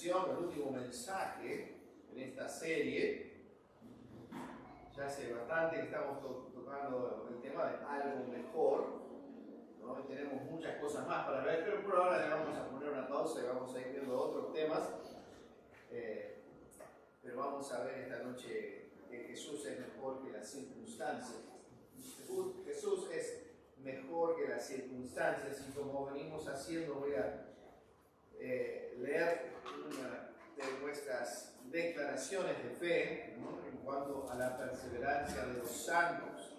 sesión, el último mensaje en esta serie. Ya hace bastante que estamos tocando el tema de algo mejor, ¿no? Y tenemos muchas cosas más para ver, pero por ahora le vamos a poner una pausa y vamos a ir viendo otros temas. Pero vamos a ver esta noche que Jesús es mejor que las circunstancias. Jesús es mejor que las circunstancias, y como venimos haciendo, voy a leer una de nuestras declaraciones de fe, ¿no?, en cuanto a la perseverancia de los santos.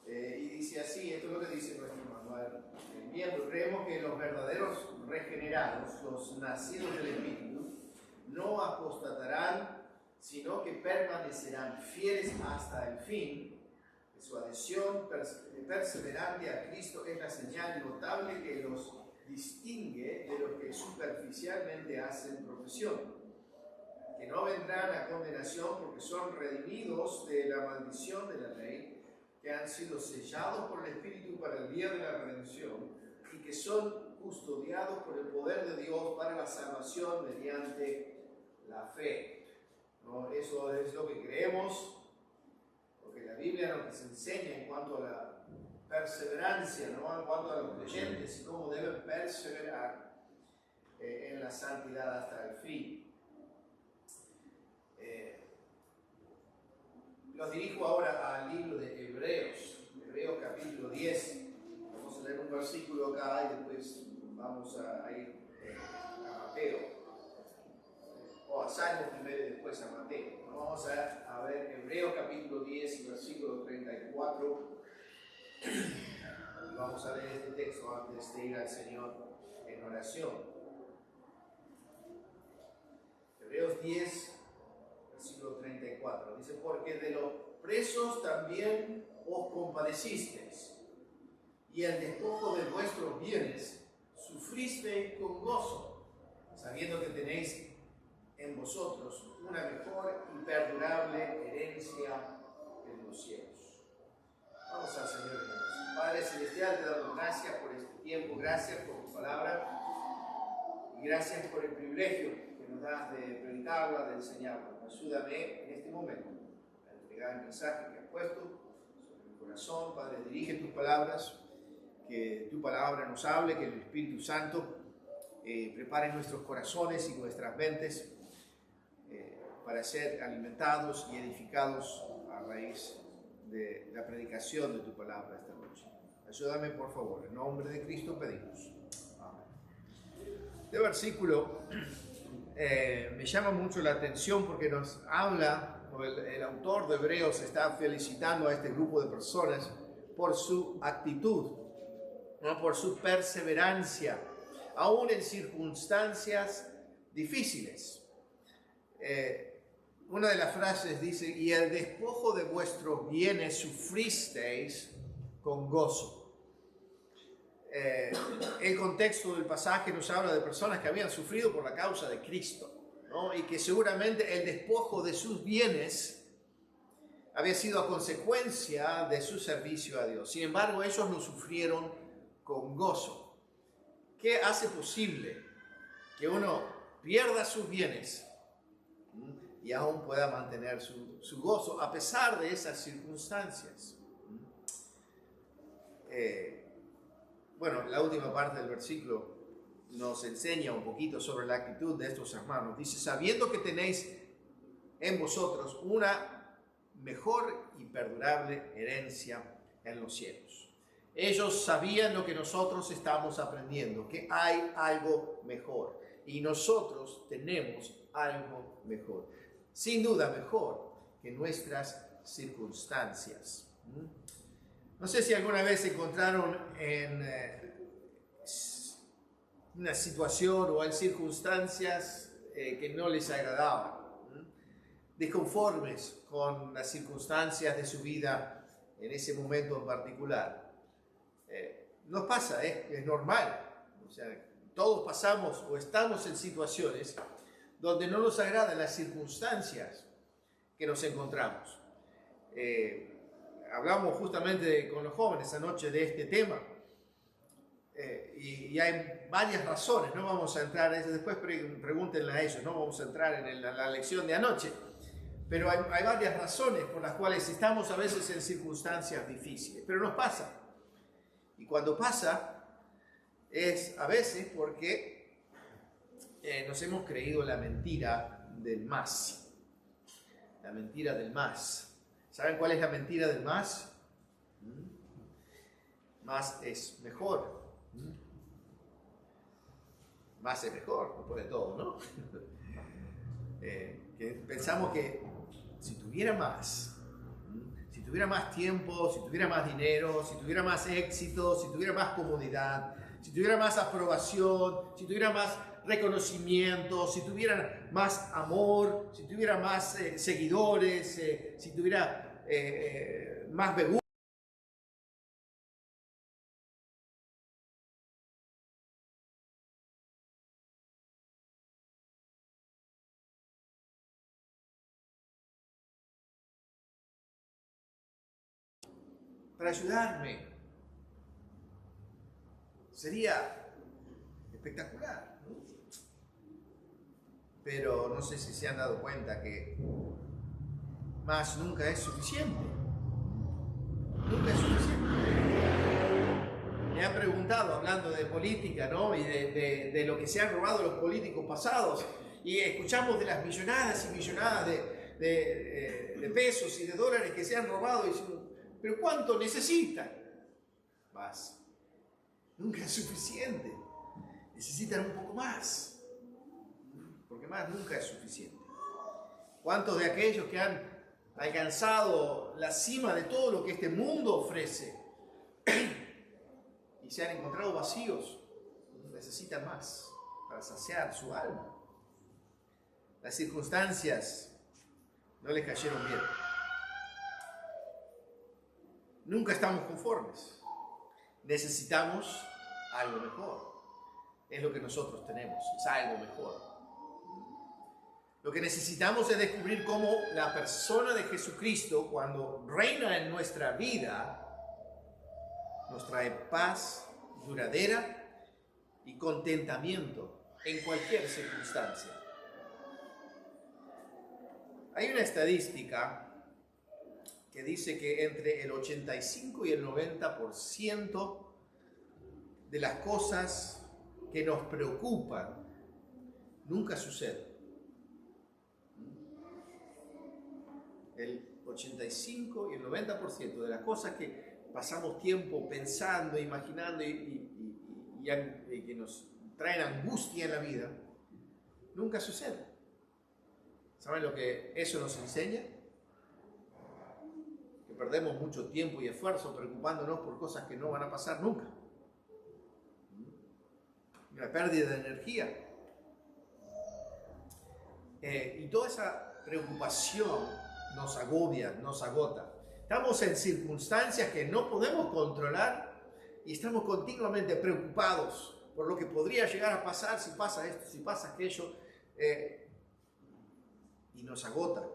Y dice así, esto es lo que dice nuestro manual. Creemos que los verdaderos regenerados, los nacidos del Espíritu, no apostatarán, sino que permanecerán fieles hasta el fin. Su adhesión perseverante a Cristo es la señal notable que los distingue de los que superficialmente hacen profesión, que no vendrán a condenación porque son redimidos de la maldición de la ley, que han sido sellados por el Espíritu para el día de la redención y que son custodiados por el poder de Dios para la salvación mediante la fe. ¿No? Eso es lo que creemos, lo que la Biblia nos enseña en cuanto a la perseverancia, ¿no?, en cuanto a los creyentes y cómo deben perseverar en la santidad hasta el fin. Los dirijo ahora al libro de Hebreos capítulo 10. Vamos a leer un versículo acá y después vamos a ir a Mateo, o a Salmo primero y después a Mateo. Vamos a ver Hebreos capítulo 10 y versículo 34. Vamos a leer este texto antes de ir al Señor en oración. Hebreos 10, versículo 34. Dice: porque de los presos también os compadecisteis, y el despojo de vuestros bienes sufristeis con gozo, sabiendo que tenéis en vosotros una mejor y perdurable herencia en los cielos. Vamos al Señor en oración. Padre Celestial, te damos gracias por este tiempo, gracias por tu palabra y gracias por el privilegio que nos das de predicarla, de enseñarla. Ayúdame en este momento a entregar el mensaje que has puesto sobre mi corazón. Padre, dirige tus palabras, que tu palabra nos hable, que el Espíritu Santo prepare nuestros corazones y nuestras mentes para ser alimentados y edificados a raíz de la predicación de tu palabra esta noche. Ayúdame, por favor, en nombre de Cristo pedimos. Amén. Este versículo me llama mucho la atención porque nos habla, el autor de Hebreos está felicitando a este grupo de personas por su actitud, ¿no?, por su perseverancia, aún en circunstancias difíciles. Una de las frases dice: y el despojo de vuestros bienes sufristeis con gozo. El contexto del pasaje nos habla de personas que habían sufrido por la causa de Cristo, ¿no?, y que seguramente el despojo de sus bienes había sido a consecuencia de su servicio a Dios. Sin embargo, ellos lo sufrieron con gozo. ¿Qué hace posible que uno pierda sus bienes y aún pueda mantener su gozo a pesar de esas circunstancias? Bueno, la última parte del versículo nos enseña un poquito sobre la actitud de estos hermanos. Dice: sabiendo que tenéis en vosotros una mejor y perdurable herencia en los cielos. Ellos sabían lo que nosotros estamos aprendiendo, que hay algo mejor, y nosotros tenemos algo mejor. Sin duda mejor que nuestras circunstancias. No sé si alguna vez se encontraron en una situación o en circunstancias que no les agradaban, disconformes con las circunstancias de su vida en ese momento en particular. Nos pasa, es normal. O sea, todos pasamos o estamos en situaciones donde no nos agradan las circunstancias que nos encontramos. Hablamos justamente con los jóvenes anoche de este tema. y hay varias razones, no vamos a entrar en eso, después pregúntenle a ellos, no vamos a entrar en la lección de anoche, pero hay varias razones por las cuales estamos a veces en circunstancias difíciles, pero nos pasa. Y cuando pasa es a veces porque nos hemos creído la mentira del más. La mentira del más. ¿Saben cuál es la mentira del más? Más es mejor. Más es mejor, después de todo, ¿no? Que pensamos que si tuviera más tiempo, si tuviera más dinero, si tuviera más éxito, si tuviera más comodidad, si tuviera más aprobación, si tuviera más reconocimiento, si tuviera más amor, si tuviera más seguidores, si tuviera más me gusta, para ayudarme, sería espectacular, ¿no? Pero no sé si se han dado cuenta que más nunca es suficiente. Nunca es suficiente. Me han preguntado, hablando de política, ¿no? Y de lo que se han robado los políticos pasados, y escuchamos de las millonadas y millonadas de pesos y de dólares que se han robado, y decimos, ¿pero cuánto necesitan? Más. Nunca es suficiente. Necesitan un poco más. Porque más nunca es suficiente. ¿Cuántos de aquellos que han alcanzado la cima de todo lo que este mundo ofrece y se han encontrado vacíos, necesitan más para saciar su alma? Las circunstancias no les cayeron bien. Nunca estamos conformes. Necesitamos algo mejor. Es lo que nosotros tenemos, es algo mejor. Lo que necesitamos es descubrir cómo la persona de Jesucristo, cuando reina en nuestra vida, nos trae paz duradera y contentamiento en cualquier circunstancia. Hay una estadística que dice que entre el 85 y el 90% de las cosas que nos preocupan nunca suceden. El 85 y el 90% de las cosas que pasamos tiempo pensando, imaginando y que nos traen angustia en la vida, nunca suceden. ¿Saben lo que eso nos enseña? Que perdemos mucho tiempo y esfuerzo preocupándonos por cosas que no van a pasar nunca. Una pérdida de energía. Y toda esa preocupación nos agobia, nos agota. Estamos en circunstancias que no podemos controlar y estamos continuamente preocupados por lo que podría llegar a pasar, si pasa esto, si pasa aquello, y nos agota.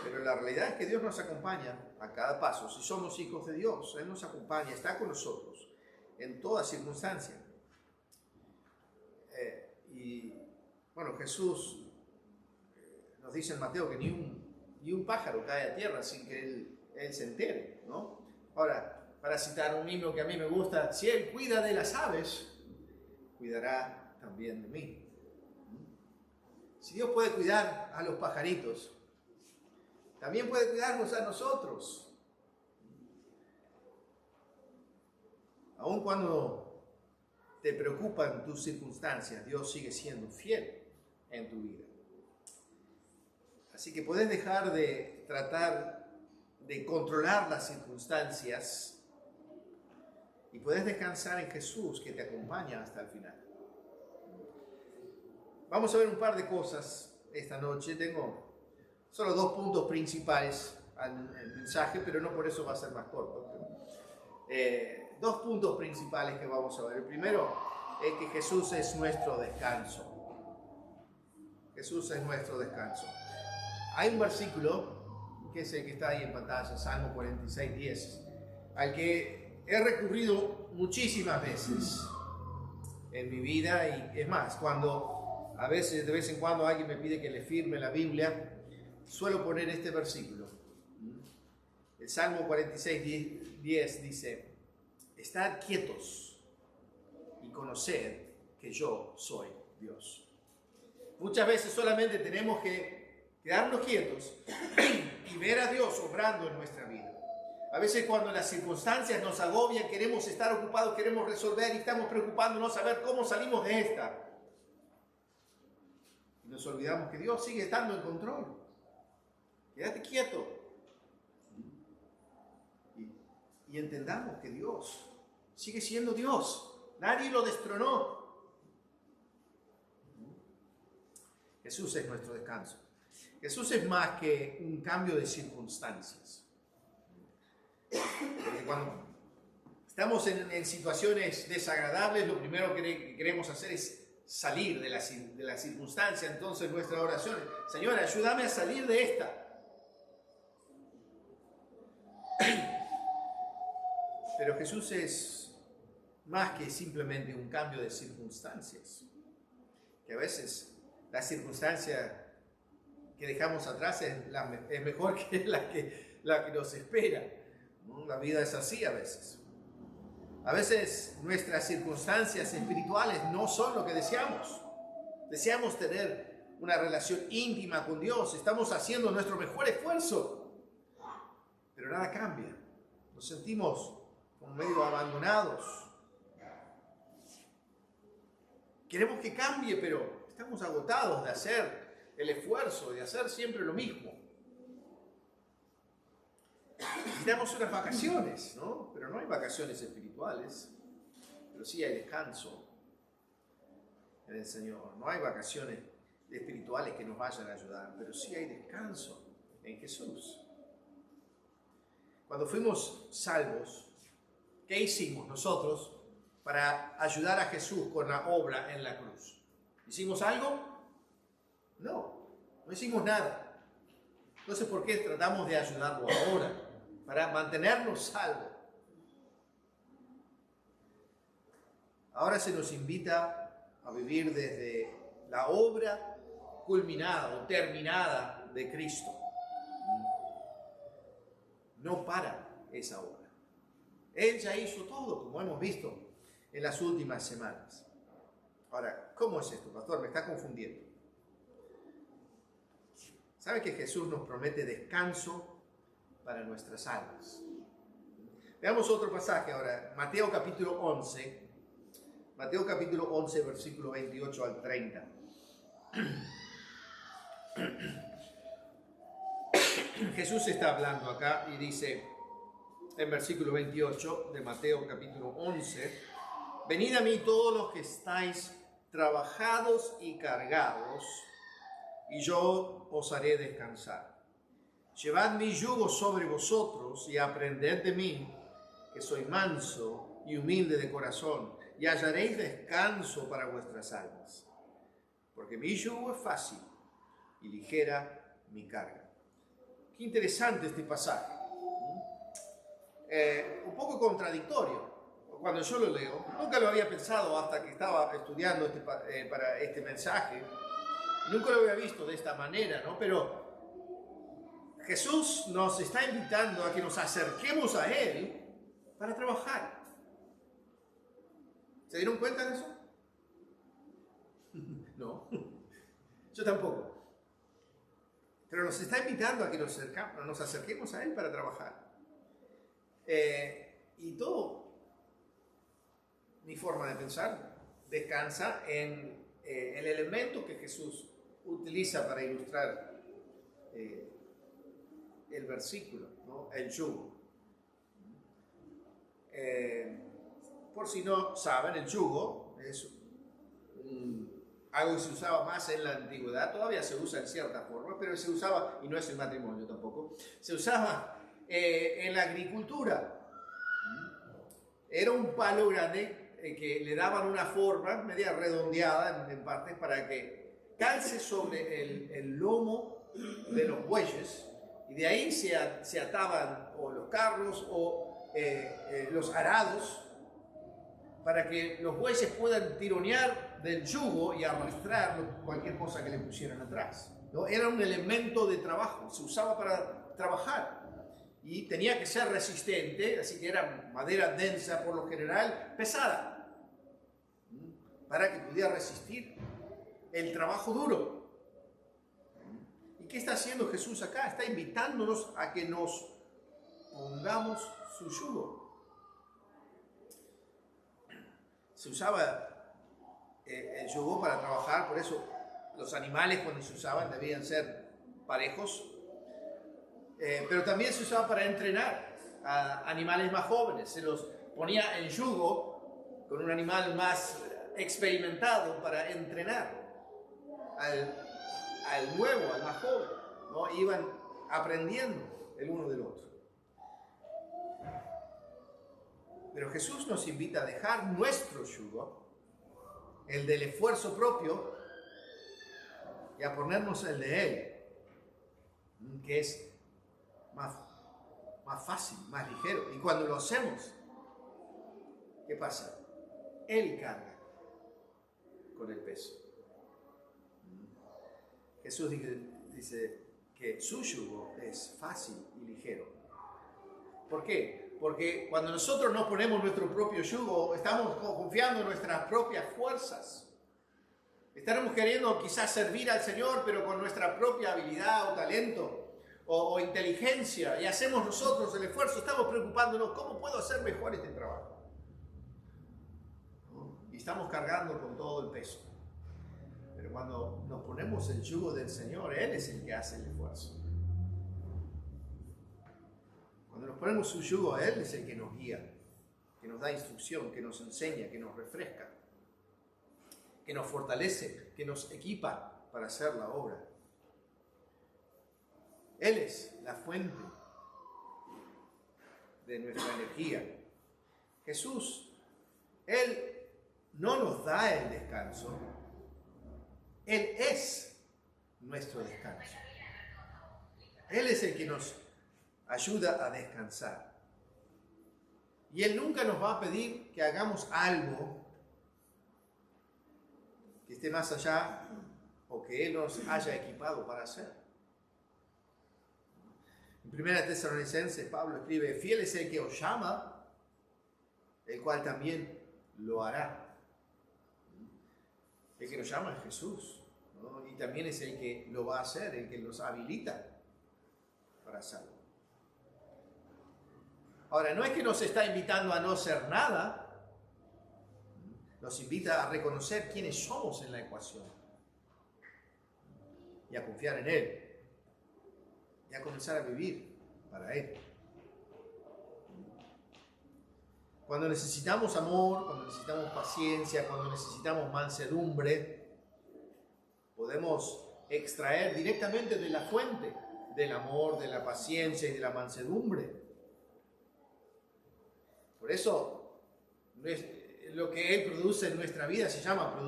Pero la realidad es que Dios nos acompaña a cada paso. Si somos hijos de Dios, Él nos acompaña, está con nosotros en toda circunstancia. Y bueno, Jesús nos dice en Mateo que ni un pájaro cae a tierra sin que él se entere, ¿no? Ahora, para citar un himno que a mí me gusta, si Él cuida de las aves, cuidará también de mí. Si Dios puede cuidar a los pajaritos, también puede cuidarnos a nosotros. Aun cuando te preocupan tus circunstancias, Dios sigue siendo fiel en tu vida. Así que puedes dejar de tratar de controlar las circunstancias y puedes descansar en Jesús, que te acompaña hasta el final. Vamos a ver un par de cosas esta noche. Tengo solo 2 puntos principales al mensaje, pero no por eso va a ser más corto. 2 puntos principales que vamos a ver. El primero es que Jesús es nuestro descanso. Jesús es nuestro descanso. Hay un versículo, que es el que está ahí en pantalla, Salmo 46:10, al que he recurrido muchísimas veces en mi vida, y es más, cuando a veces, de vez en cuando, alguien me pide que le firme la Biblia, suelo poner este versículo. El Salmo 46, 10 dice: estad quietos y conoced que yo soy Dios. Muchas veces solamente tenemos que quedarnos quietos y ver a Dios obrando en nuestra vida. A veces cuando las circunstancias nos agobian, queremos estar ocupados, queremos resolver y estamos preocupándonos a ver cómo salimos de esta. Y nos olvidamos que Dios sigue estando en control. Quédate quieto. Y entendamos que Dios sigue siendo Dios. Nadie lo destronó. Jesús es nuestro descanso. Jesús es más que un cambio de circunstancias. Porque cuando estamos en situaciones desagradables, lo primero que queremos hacer es salir de la circunstancia. Entonces nuestra oración es: Señor, ayúdame a salir de esta. Pero Jesús es más que simplemente un cambio de circunstancias. Que a veces la circunstancia que dejamos atrás es mejor que la que nos espera. La vida es así a veces. A veces nuestras circunstancias espirituales no son lo que deseamos. Deseamos tener una relación íntima con Dios. Estamos haciendo nuestro mejor esfuerzo. Pero nada cambia. Nos sentimos como medio abandonados. Queremos que cambie, pero estamos agotados de hacer el esfuerzo, de hacer siempre lo mismo. Necesitamos unas vacaciones, ¿no? Pero no hay vacaciones espirituales, pero sí hay descanso en el Señor. No hay vacaciones espirituales que nos vayan a ayudar, pero sí hay descanso en Jesús. Cuando fuimos salvos, ¿qué hicimos nosotros para ayudar a Jesús con la obra en la cruz? ¿Hicimos algo? No hicimos nada. Entonces, ¿por qué tratamos de ayudarlo ahora? Para mantenernos salvos. Ahora se nos invita a vivir desde la obra culminada o terminada de Cristo. No para esa obra. Él ya hizo todo, como hemos visto en las últimas semanas. Ahora, ¿cómo es esto, pastor? Me está confundiendo. ¿Sabe que Jesús nos promete descanso para nuestras almas? Veamos otro pasaje ahora, Mateo capítulo 11. Mateo capítulo 11, versículo 28 al 30. Jesús está hablando acá y dice en versículo 28 de Mateo capítulo 11: venid a mí todos los que estáis trabajados y cargados, y yo os haré descansar. Llevad mi yugo sobre vosotros y aprended de mí, que soy manso y humilde de corazón, y hallaréis descanso para vuestras almas. Porque mi yugo es fácil y ligera mi carga. Qué interesante este pasaje. Un poco contradictorio cuando yo lo leo. Nunca lo había pensado hasta que estaba estudiando para este mensaje. Nunca lo había visto de esta manera, ¿no? Pero Jesús nos está invitando a que nos acerquemos a Él para trabajar. ¿Se dieron cuenta de eso? No, yo tampoco. Pero nos está invitando a que nos acerquemos a Él para trabajar. Y todo, mi forma de pensar, descansa en el elemento que Jesús utiliza para ilustrar el versículo, ¿no? El yugo. Por si no saben, el yugo es algo que se usaba más en la antigüedad, todavía se usa en cierta forma, pero se usaba, y no es el matrimonio tampoco, se usaba en la agricultura. Era un palo grande que le daban una forma media redondeada en partes para que calce sobre el lomo de los bueyes, y de ahí se ataban o los carros o los arados para que los bueyes puedan tironear del yugo y arrastrar cualquier cosa que le pusieran atrás, ¿no? Era un elemento de trabajo, se usaba para trabajar y tenía que ser resistente, así que era madera densa por lo general, pesada, para que pudiera resistir el trabajo duro. ¿Y qué está haciendo Jesús acá? Está invitándonos a que nos pongamos su yugo. Se usaba el yugo para trabajar, por eso los animales cuando se usaban debían ser parejos, pero también se usaba para entrenar a animales más jóvenes. Se los ponía en yugo con un animal más experimentado para entrenar al nuevo, al más joven, ¿no? Iban aprendiendo el uno del otro. Pero Jesús nos invita a dejar nuestro yugo, el del esfuerzo propio, y a ponernos el de Él, que es más fácil, más ligero. Y cuando lo hacemos, ¿qué pasa? Él carga con el peso. Jesús dice que su yugo es fácil y ligero. ¿Por qué? Porque cuando nosotros nos ponemos nuestro propio yugo, estamos confiando en nuestras propias fuerzas. Estaremos queriendo quizás servir al Señor, pero con nuestra propia habilidad o talento o inteligencia, y hacemos nosotros el esfuerzo. Estamos preocupándonos, ¿cómo puedo hacer mejor este trabajo? Y estamos cargando con todo el peso. Pero cuando nos ponemos el yugo del Señor, Él es el que hace el esfuerzo. Cuando nos ponemos su yugo, Él es el que nos guía, que nos da instrucción, que nos enseña, que nos refresca, que nos fortalece, que nos equipa para hacer la obra. Él es la fuente de nuestra energía. Jesús, Él no nos da el descanso, Él es nuestro descanso. Él es el que nos ayuda a descansar. Y Él nunca nos va a pedir que hagamos algo que esté más allá o que Él nos haya equipado para hacer. En 1 Tesalonicenses, Pablo escribe: fiel es el que os llama, el cual también lo hará. El que nos llama es Jesús, ¿no? Y también es el que lo va a hacer, el que nos habilita para hacerlo. Ahora, no es que nos está invitando a no hacer nada, nos invita a reconocer quiénes somos en la ecuación y a confiar en Él y a comenzar a vivir para Él. Cuando necesitamos amor, cuando necesitamos paciencia, cuando necesitamos mansedumbre, podemos extraer directamente de la fuente del amor, de la paciencia y de la mansedumbre. Por eso, lo que Él produce en nuestra vida se llama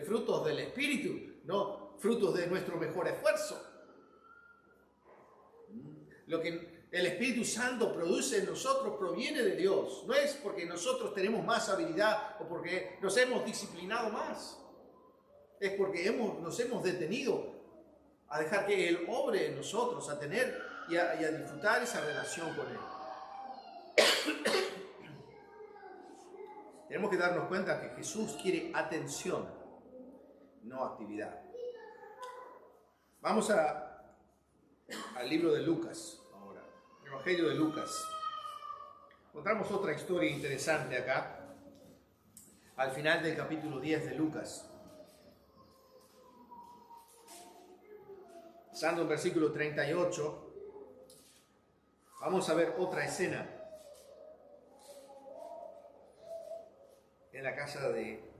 frutos del Espíritu, no frutos de nuestro mejor esfuerzo. Lo que el Espíritu Santo produce en nosotros proviene de Dios. No es porque nosotros tenemos más habilidad o porque nos hemos disciplinado más. Es porque nos hemos detenido a dejar que Él obre en nosotros, a tener y a disfrutar esa relación con Él. Tenemos que darnos cuenta que Jesús quiere atención, no actividad. Vamos al libro de Lucas ahora, el Evangelio de Lucas. Encontramos otra historia interesante acá, al final del capítulo 10 de Lucas. Pasando en versículo 38, vamos a ver otra escena en la casa de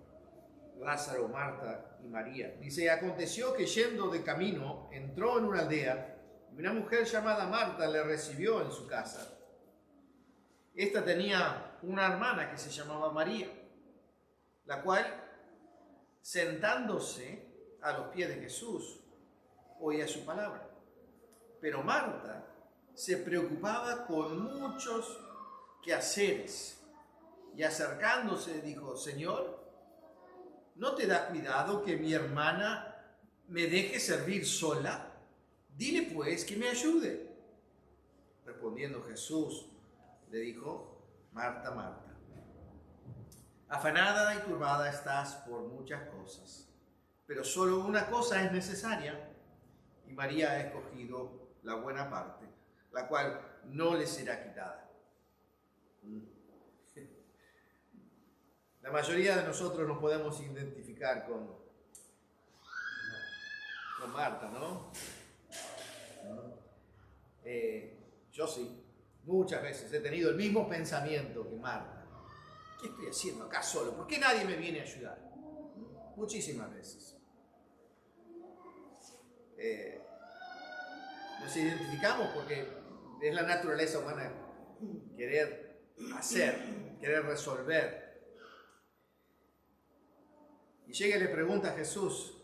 Lázaro, Marta y María. Dice: aconteció que yendo de camino, entró en una aldea y una mujer llamada Marta le recibió en su casa. Esta tenía una hermana que se llamaba María, la cual, sentándose a los pies de Jesús, oía su palabra. Pero Marta se preocupaba con muchos quehaceres. Y acercándose dijo: Señor, ¿no te da cuidado que mi hermana me deje servir sola? Dile pues que me ayude. Respondiendo Jesús, le dijo: Marta, Marta, afanada y turbada estás por muchas cosas, pero solo una cosa es necesaria, y María ha escogido la buena parte, la cual no le será quitada. La mayoría de nosotros nos podemos identificar con Marta, ¿no? Yo sí, muchas veces he tenido el mismo pensamiento que Marta. ¿Qué estoy haciendo acá solo? ¿Por qué nadie me viene a ayudar? Muchísimas veces. Nos identificamos porque es la naturaleza humana querer hacer, querer resolver. Y llega y le pregunta a Jesús: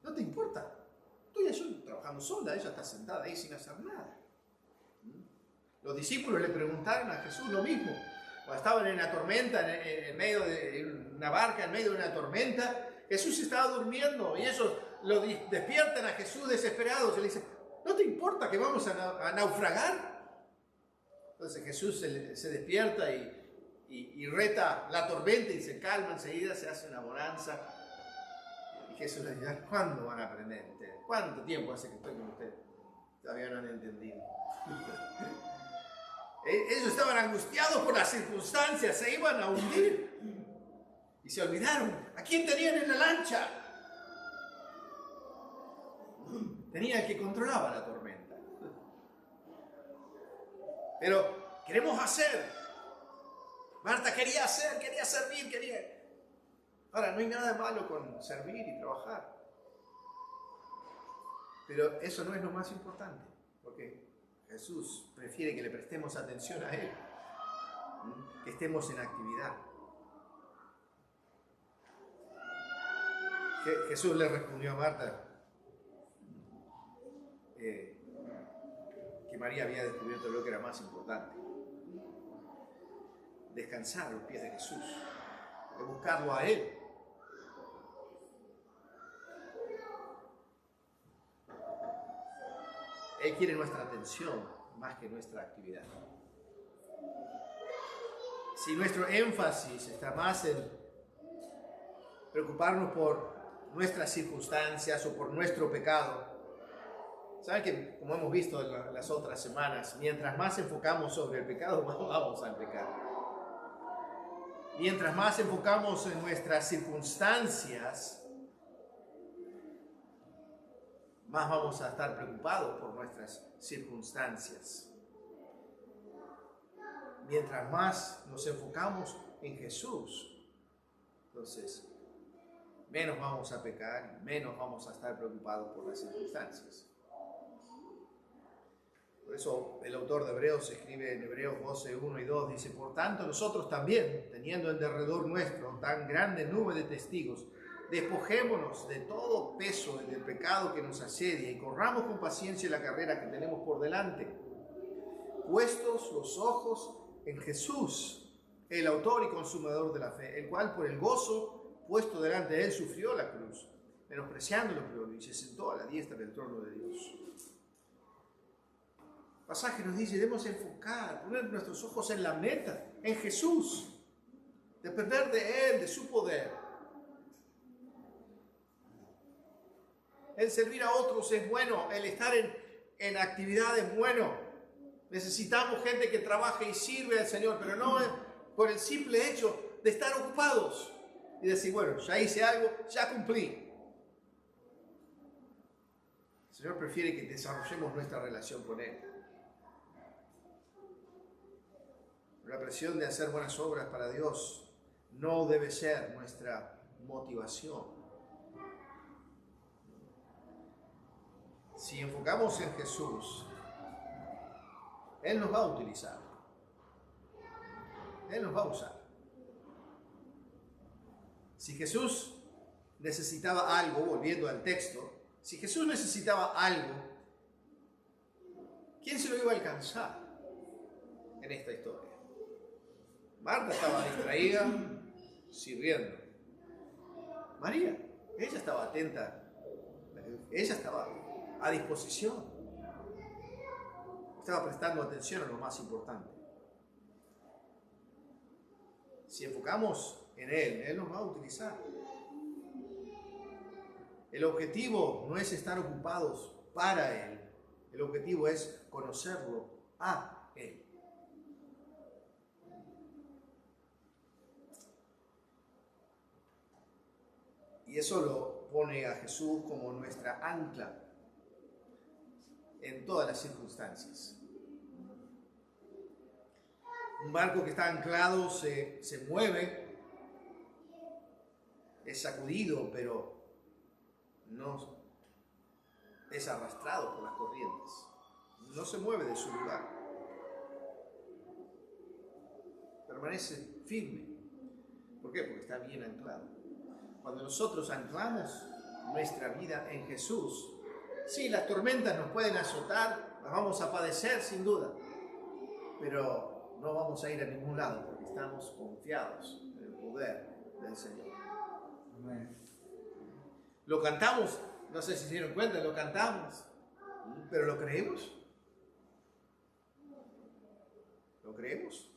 ¿no te importa? Estoy trabajando sola, ella está sentada ahí sin hacer nada. Los discípulos le preguntaron a Jesús lo mismo. Cuando estaban en la tormenta, en medio de una barca, en medio de una tormenta, Jesús estaba durmiendo y ellos lo despiertan a Jesús desesperados y le dicen: ¿no te importa que vamos a naufragar? Entonces Jesús se despierta y reta la tormenta y se calma enseguida, se hace una bonanza. Y Jesús les dice: ¿cuándo van a aprender ustedes? ¿Cuánto tiempo hace que estoy con ustedes? Todavía no han entendido. Ellos estaban angustiados por las circunstancias, se iban a hundir. Y se olvidaron. ¿A quién tenían en la lancha? Tenía el que controlaba la tormenta. Pero queremos hacer. Marta quería hacer, quería servir, quería... Ahora, no hay nada de malo con servir y trabajar. Pero eso no es lo más importante, porque Jesús prefiere que le prestemos atención a Él, que estemos en actividad. Jesús le respondió a Marta que María había descubierto lo que era más importante: descansar a los pies de Jesús, de buscarlo a Él. Él quiere nuestra atención más que nuestra actividad. Si nuestro énfasis está más en preocuparnos por nuestras circunstancias o por nuestro pecado, saben que, como hemos visto en las otras semanas, mientras más enfocamos sobre el pecado, más vamos a pecar. Mientras más enfocamos en nuestras circunstancias, más vamos a estar preocupados por nuestras circunstancias. Mientras más nos enfocamos en Jesús, entonces menos vamos a pecar y menos vamos a estar preocupados por las circunstancias. Por eso el autor de Hebreos escribe en Hebreos 12, 1 y 2, dice: por tanto nosotros también, teniendo en derredor nuestro tan grande nube de testigos, despojémonos de todo peso y del pecado que nos asedia y corramos con paciencia la carrera que tenemos por delante, puestos los ojos en Jesús, el autor y consumador de la fe, el cual por el gozo puesto delante de él sufrió la cruz, menospreciando lo peor, y se sentó a la diestra del trono de Dios. El pasaje nos dice: debemos enfocar, poner nuestros ojos en la meta, en Jesús, depender de Él, de su poder. El servir a otros es bueno, el estar en actividad es bueno. Necesitamos gente que trabaje y sirve al Señor, pero no por el simple hecho de estar ocupados y decir: bueno, ya hice algo, ya cumplí. El Señor prefiere que desarrollemos nuestra relación con Él. La presión de hacer buenas obras para Dios no debe ser nuestra motivación. Si enfocamos en Jesús, Él nos va a utilizar. Él nos va a usar. Si Jesús necesitaba algo, volviendo al texto, si Jesús necesitaba algo, ¿quién se lo iba a alcanzar? en esta historia. Marta estaba distraída, sirviendo. María, ella estaba atenta, ella estaba a disposición, estaba prestando atención a lo más importante. Si enfocamos en Él nos va a utilizar. El objetivo no es estar ocupados para Él, el objetivo es conocerlo a Él. Y eso lo pone a Jesús como nuestra ancla en todas las circunstancias. Un barco que está anclado se mueve, es sacudido, pero no es arrastrado por las corrientes. No se mueve de su lugar. Permanece firme. ¿Por qué? Porque está bien anclado. Cuando nosotros anclamos nuestra vida en Jesús, sí, las tormentas nos pueden azotar, las vamos a padecer sin duda, pero no vamos a ir a ningún lado porque estamos confiados en el poder del Señor. Amén. Lo cantamos, no sé si se dieron cuenta, lo cantamos, pero ¿lo creemos? ¿Lo creemos?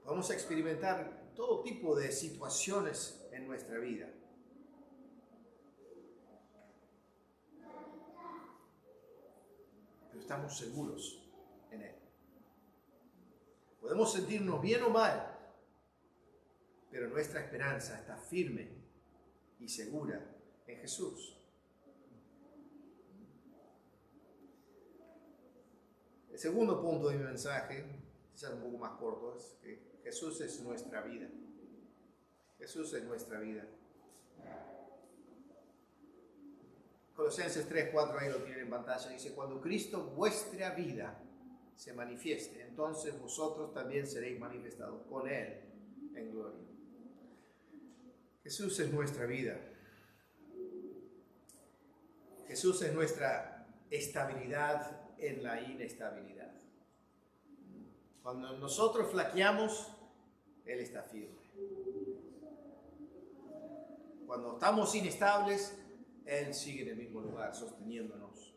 Vamos a experimentar todo tipo de situaciones en nuestra vida. Pero estamos seguros en Él. Podemos sentirnos bien o mal, pero nuestra esperanza está firme y segura en Jesús. El segundo punto de mi mensaje, quizás un poco más corto, es que Jesús es nuestra vida. Jesús es nuestra vida. Colosenses 3:4, ahí lo tienen en pantalla, dice: cuando Cristo, vuestra vida, se manifieste, entonces vosotros también seréis manifestados con Él en gloria. Jesús es nuestra vida. Jesús es nuestra estabilidad en la inestabilidad. Cuando nosotros flaqueamos, Él está firme. Cuando estamos inestables, Él sigue en el mismo lugar, sosteniéndonos.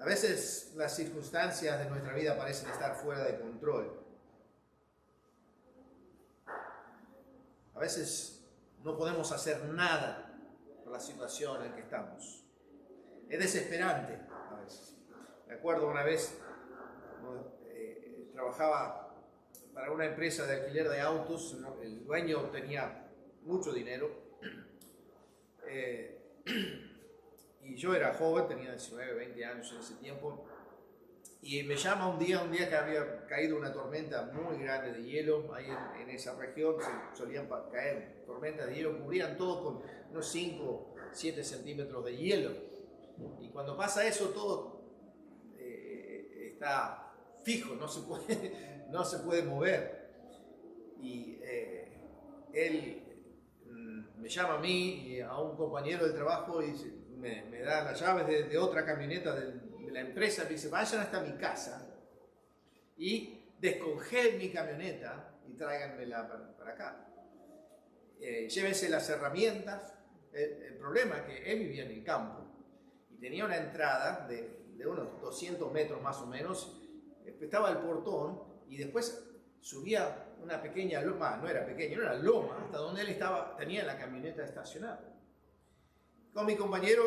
A veces las circunstancias de nuestra vida parecen estar fuera de control. A veces no podemos hacer nada por la situación en que estamos. Es desesperante a veces. Me acuerdo una vez, trabajaba para una empresa de alquiler de autos, el dueño tenía mucho dinero, y yo era joven, tenía 19, 20 años en ese tiempo, y me llama un día que había caído una tormenta muy grande de hielo, ahí en esa región solían caer tormentas de hielo, cubrían todo con unos 5, 7 centímetros de hielo, y cuando pasa eso todo está fijo, no se puede mover. Y él me llama a mí y a un compañero del trabajo y me da las llaves de otra camioneta de la empresa. Me dice: vayan hasta mi casa y descongelen mi camioneta y tráiganmela para acá. Llévense las herramientas. El problema es que él vivía en el campo y tenía una entrada de unos 200 metros más o menos. Estaba el portón y después subía una pequeña loma, no era pequeña, era una loma, hasta donde él tenía la camioneta estacionada. Con mi compañero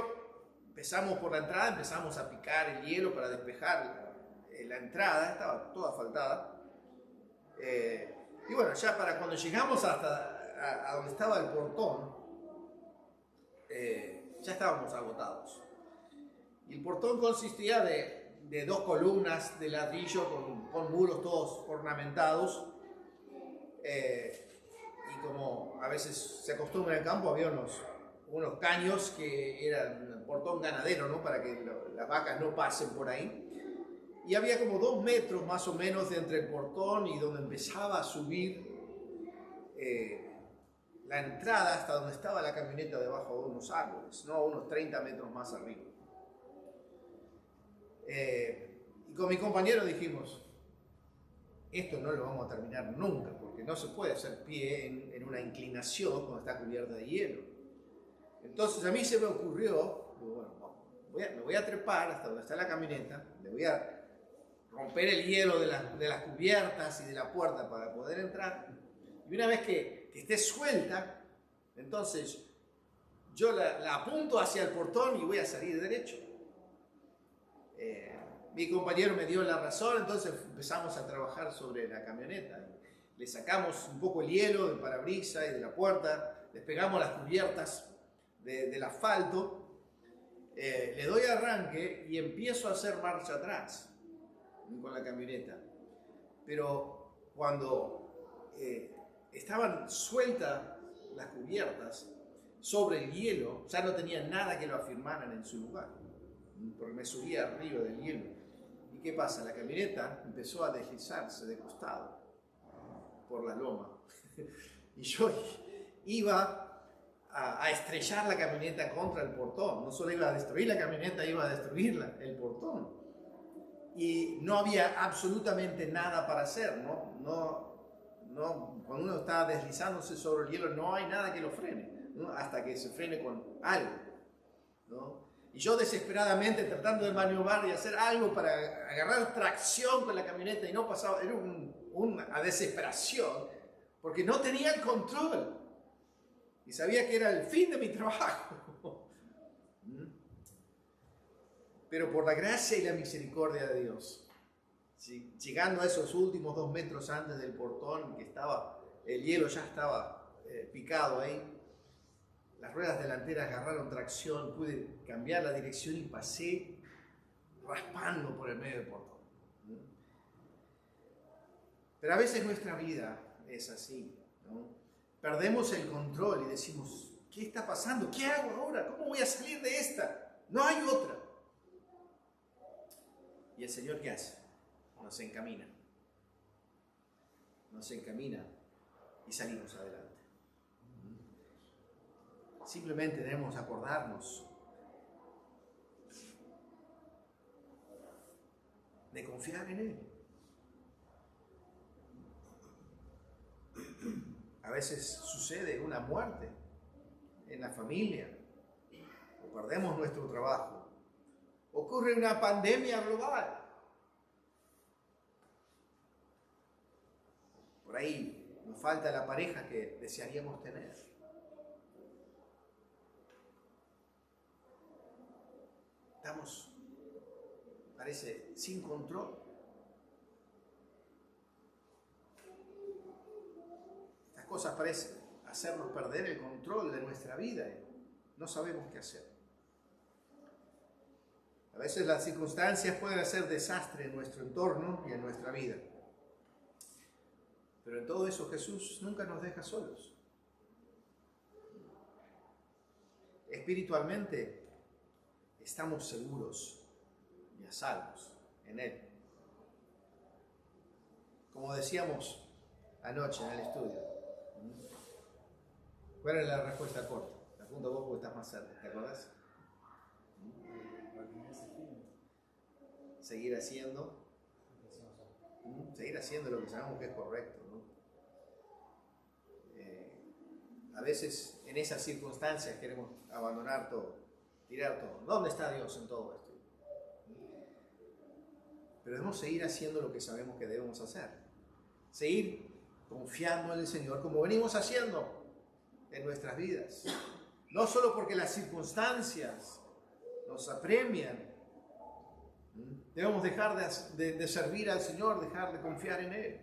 empezamos por la entrada, empezamos a picar el hielo para despejar la entrada, estaba toda asfaltada. Y bueno, ya para cuando llegamos hasta a donde estaba el portón, ya estábamos agotados. Y el portón consistía de 2 columnas de ladrillo con muros todos ornamentados. Y como a veces se acostumbra en el campo, había unos caños que eran un portón ganadero, ¿no? Para que las vacas no pasen por ahí. Y había como 2 metros más o menos entre el portón y donde empezaba a subir la entrada hasta donde estaba la camioneta, debajo de unos árboles, ¿no? Unos 30 metros más arriba. Y con mi compañero dijimos, esto no lo vamos a terminar nunca, porque no se puede hacer pie en una inclinación cuando está cubierta de hielo. Entonces a mí se me ocurrió, bueno, me voy a trepar hasta donde está la camioneta, le voy a romper el hielo de las cubiertas y de la puerta para poder entrar. Y una vez que esté suelta, entonces yo la apunto hacia el portón y voy a salir derecho. Mi compañero me dio la razón, entonces empezamos a trabajar sobre la camioneta. Le sacamos un poco el hielo del parabrisas y de la puerta, despegamos las cubiertas del asfalto, le doy arranque y empiezo a hacer marcha atrás con la camioneta. Pero cuando estaban sueltas las cubiertas sobre el hielo, ya no tenía nada que lo afirmaran en su lugar, porque me subía arriba del hielo. ¿Y qué pasa? La camioneta empezó a deslizarse de costado por la loma. Y yo iba a estrellar la camioneta contra el portón. No solo iba a destruir la camioneta, iba a destruir el portón. Y no había absolutamente nada para hacer, ¿no? Cuando uno está deslizándose sobre el hielo, no hay nada que lo frene, ¿no? Hasta que se frene con algo, ¿no? Y yo desesperadamente tratando de maniobrar y hacer algo para agarrar tracción con la camioneta y no pasaba, era una desesperación, porque no tenía el control. Y sabía que era el fin de mi trabajo. Pero por la gracia y la misericordia de Dios, ¿sí? Llegando a esos últimos 2 metros antes del portón, que el hielo ya estaba picado ahí, las ruedas delanteras agarraron tracción, pude cambiar la dirección y pasé raspando por el medio del portón. Pero a veces nuestra vida es así, ¿no? Perdemos el control y decimos, ¿qué está pasando? ¿Qué hago ahora? ¿Cómo voy a salir de esta? No hay otra. ¿Y el Señor qué hace? Nos encamina. Nos encamina y salimos adelante. Simplemente debemos acordarnos de confiar en Él. A veces sucede una muerte en la familia, o perdemos nuestro trabajo, ocurre una pandemia global. Por ahí nos falta la pareja que desearíamos tener. Estamos, parece, sin control. Estas cosas parecen hacernos perder el control de nuestra vida y no sabemos qué hacer. A veces las circunstancias pueden hacer desastre en nuestro entorno y en nuestra vida. Pero en todo eso Jesús nunca nos deja solos. Espiritualmente estamos seguros y a salvos en Él. Como decíamos anoche en el estudio, ¿cuál es la respuesta corta? Te apunto a vos porque estás más cerca, ¿te acordás? Seguir haciendo lo que sabemos que es correcto, ¿no? A veces en esas circunstancias queremos abandonar todo, tirar todo. ¿Dónde está Dios en todo esto? Pero debemos seguir haciendo lo que sabemos que debemos hacer. Seguir confiando en el Señor como venimos haciendo en nuestras vidas. No solo porque las circunstancias nos apremian. Debemos dejar de servir al Señor, dejar de confiar en Él.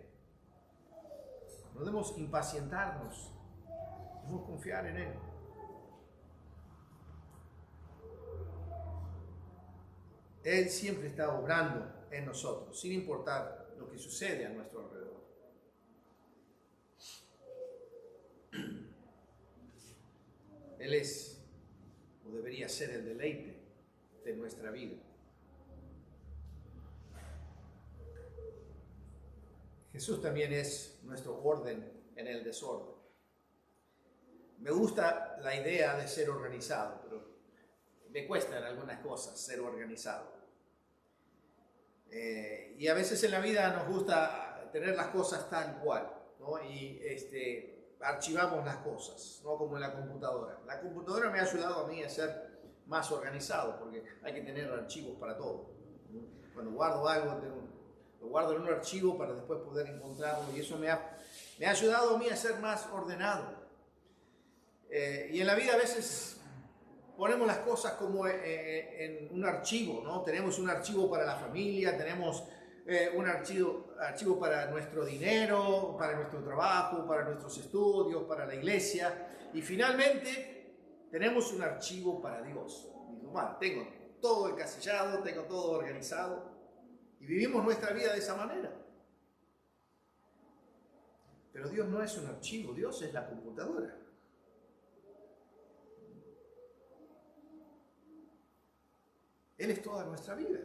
No debemos impacientarnos. Debemos confiar en Él. Él siempre está obrando en nosotros, sin importar lo que sucede a nuestro alrededor. Él es, o debería ser, el deleite de nuestra vida. Jesús también es nuestro orden en el desorden. Me gusta la idea de ser organizado, pero me cuestan algunas cosas ser organizado. Y a veces en la vida nos gusta tener las cosas tal cual, ¿no? Y archivamos las cosas, ¿no? Como en la computadora. La computadora me ha ayudado a mí a ser más organizado, porque hay que tener archivos para todo, ¿no? Cuando guardo algo, lo guardo en un archivo para después poder encontrarlo, y eso me ha ayudado a mí a ser más ordenado. Y en la vida a veces ponemos las cosas como en un archivo, ¿no? Tenemos un archivo para la familia, tenemos un archivo para nuestro dinero, para nuestro trabajo, para nuestros estudios, para la iglesia, y finalmente tenemos un archivo para Dios. Y bueno, tengo todo encasillado, tengo todo organizado, y vivimos nuestra vida de esa manera. Pero Dios no es un archivo, Dios es la computadora. Él es toda nuestra vida.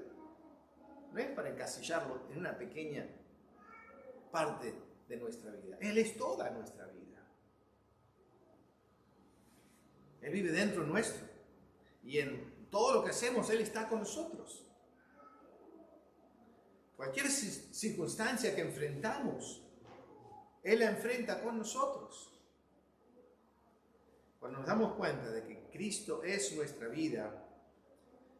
No es para encasillarlo en una pequeña parte de nuestra vida. Él es toda nuestra vida. Él vive dentro nuestro. Y en todo lo que hacemos, Él está con nosotros. Cualquier circunstancia que enfrentamos, Él la enfrenta con nosotros. Cuando nos damos cuenta de que Cristo es nuestra vida,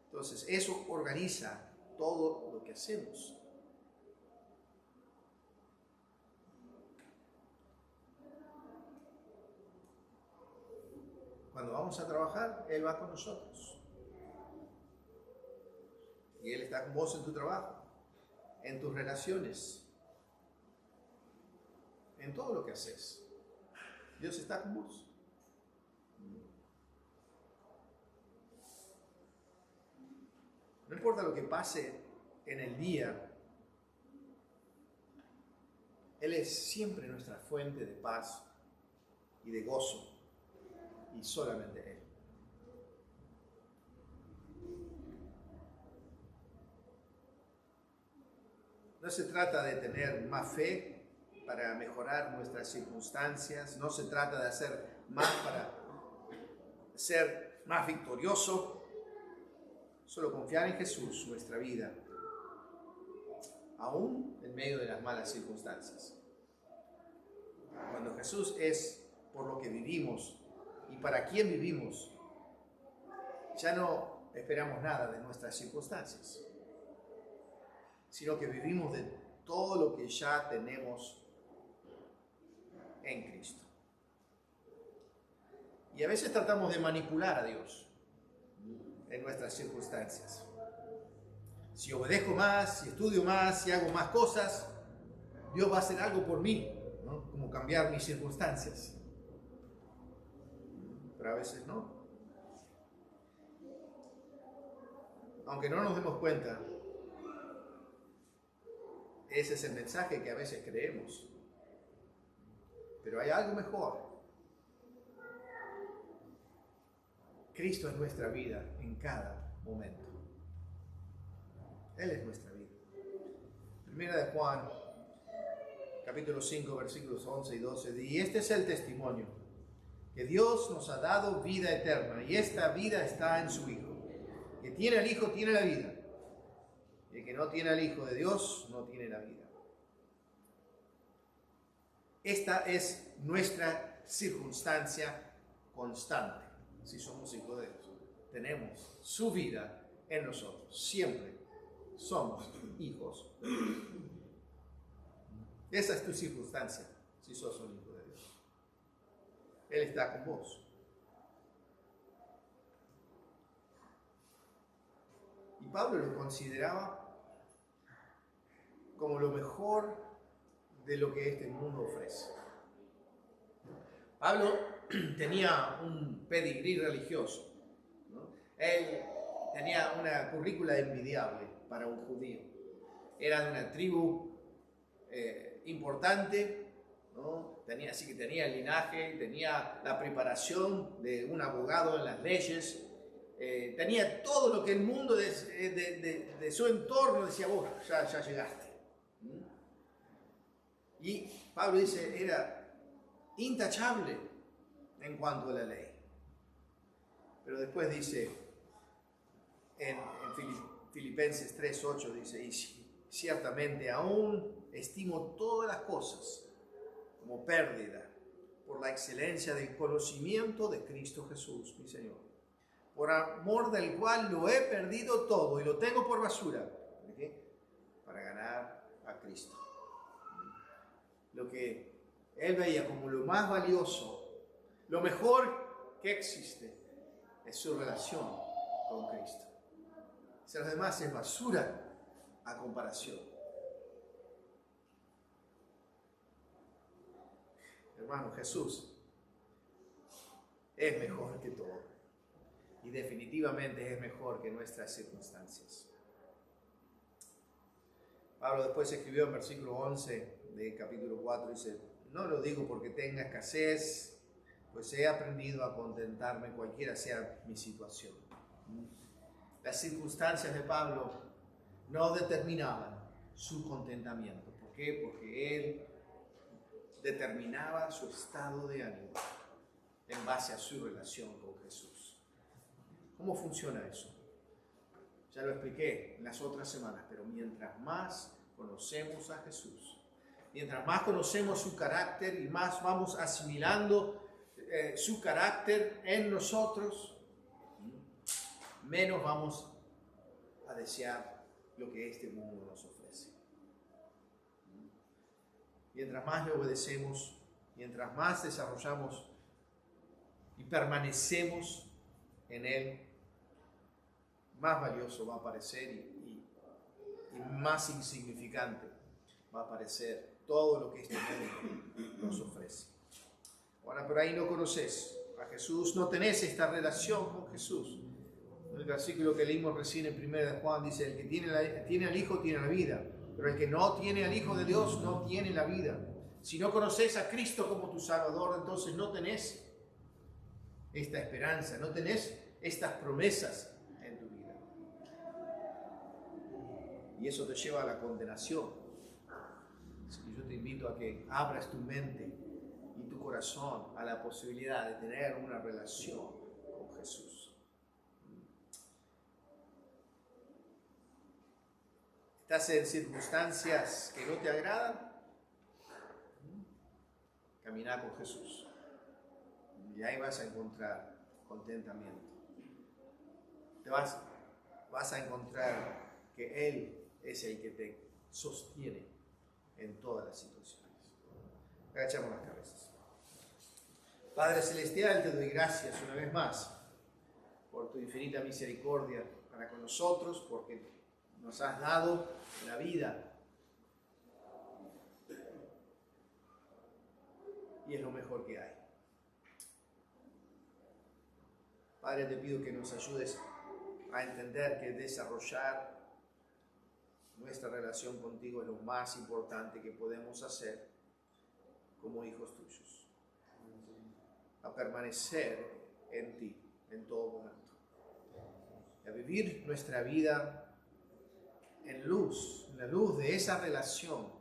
entonces eso organiza todo lo que hacemos. Cuando vamos a trabajar, Él va con nosotros. Y Él está con vos en tu trabajo, en tus relaciones, en todo lo que haces. Dios está con vos. No importa lo que pase en el día, Él es siempre nuestra fuente de paz y de gozo, y solamente Él. No se trata de tener más fe para mejorar nuestras circunstancias, no se trata de hacer más para ser más victorioso. Solo confiar en Jesús, nuestra vida, aún en medio de las malas circunstancias. Cuando Jesús es por lo que vivimos y para quien vivimos, ya no esperamos nada de nuestras circunstancias, sino que vivimos de todo lo que ya tenemos en Cristo. Y a veces tratamos de manipular a Dios en nuestras circunstancias. Si obedezco más, si estudio más, si hago más cosas, Dios va a hacer algo por mí, ¿no? Como cambiar mis circunstancias. Pero a veces no. Aunque no nos demos cuenta, ese es el mensaje que a veces creemos. Pero hay algo mejor. Cristo es nuestra vida en cada momento. Él es nuestra vida. Primera de Juan, capítulo 5, versículos 11 y 12. Y este es el testimonio, que Dios nos ha dado vida eterna, y esta vida está en su Hijo. Que tiene al Hijo, tiene la vida. Y el que no tiene al Hijo de Dios, no tiene la vida. Esta es nuestra circunstancia constante. Si somos hijos de Dios, tenemos su vida en nosotros. Siempre somos hijos de Dios. Esa es tu circunstancia, si sos un hijo de Dios. Él está con vos. Y Pablo lo consideraba como lo mejor de lo que este mundo ofrece. Pablo tenía un pedigrí religioso, ¿no? Él tenía una currícula envidiable para un judío. Era de una tribu importante, ¿no? Así que tenía el linaje, tenía la preparación de un abogado en las leyes, tenía todo lo que el mundo de su entorno decía: vos ya llegaste. Y Pablo dice, era intachable en cuanto a la ley. Pero después dice, en Filipenses 3:8, dice, Ciertamente aún estimo todas las cosas como pérdida por la excelencia del conocimiento de Cristo Jesús, mi Señor, por amor del cual lo he perdido todo y lo tengo por basura. ¿Para qué? Para ganar a Cristo. Lo que él veía como lo más valioso, lo mejor que existe, es su relación con Cristo. Si los demás es basura a comparación. Hermano, Jesús es mejor que todo. Y definitivamente es mejor que nuestras circunstancias. Pablo después escribió en versículo 11 de capítulo 4, dice: no lo digo porque tenga escasez, pues he aprendido a contentarme cualquiera sea mi situación. Las circunstancias de Pablo no determinaban su contentamiento. ¿Por qué? Porque él determinaba su estado de ánimo en base a su relación con Jesús. ¿Cómo funciona eso? Ya lo expliqué en las otras semanas, pero mientras más conocemos a Jesús, mientras más conocemos su carácter y más vamos asimilando su carácter en nosotros, menos vamos a desear lo que este mundo nos ofrece. Mientras más le obedecemos, mientras más desarrollamos y permanecemos en Él, más valioso va a parecer y más insignificante va a parecer todo lo que este mundo nos ofrece. Ahora, pero ahí no conoces a Jesús, no tenés esta relación con Jesús. El versículo que leímos recién en 1 de Juan dice: el que tiene al Hijo tiene la vida, pero el que no tiene al Hijo de Dios no tiene la vida. Si no conoces a Cristo como tu Salvador, entonces no tenés esta esperanza, no tenés estas promesas en tu vida. Y eso te lleva a la condenación. Así que yo te invito a que abras tu mente y tu corazón a la posibilidad de tener una relación con Jesús. ¿Estás en circunstancias que no te agradan? Camina con Jesús. Y ahí vas a encontrar contentamiento. Vas a encontrar que Él es el que te sostiene en todas las situaciones. Agachamos las cabezas. Padre Celestial, te doy gracias una vez más por tu infinita misericordia para con nosotros, porque nos has dado la vida. Y es lo mejor que hay. Padre, te pido que nos ayudes a entender que desarrollar nuestra relación contigo es lo más importante que podemos hacer como hijos tuyos. A permanecer en ti en todo momento. Y a vivir nuestra vida en la luz de esa relación,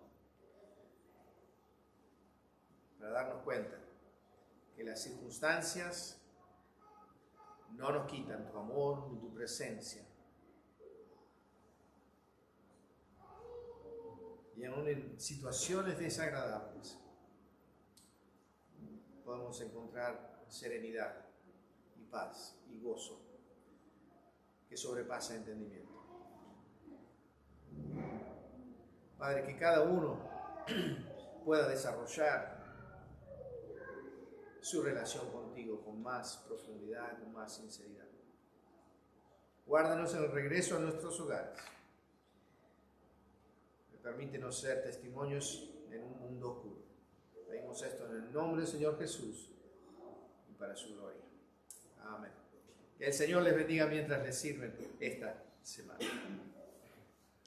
para darnos cuenta que las circunstancias no nos quitan tu amor ni tu presencia. Y aún en situaciones desagradables podemos encontrar serenidad y paz y gozo que sobrepasa entendimiento. Padre, que cada uno pueda desarrollar su relación contigo con más profundidad, con más sinceridad. Guárdanos en el regreso a nuestros hogares. Permítenos ser testimonios en un mundo oscuro. Pedimos esto en el nombre del Señor Jesús y para su gloria. Amén. Que el Señor les bendiga mientras les sirven esta semana.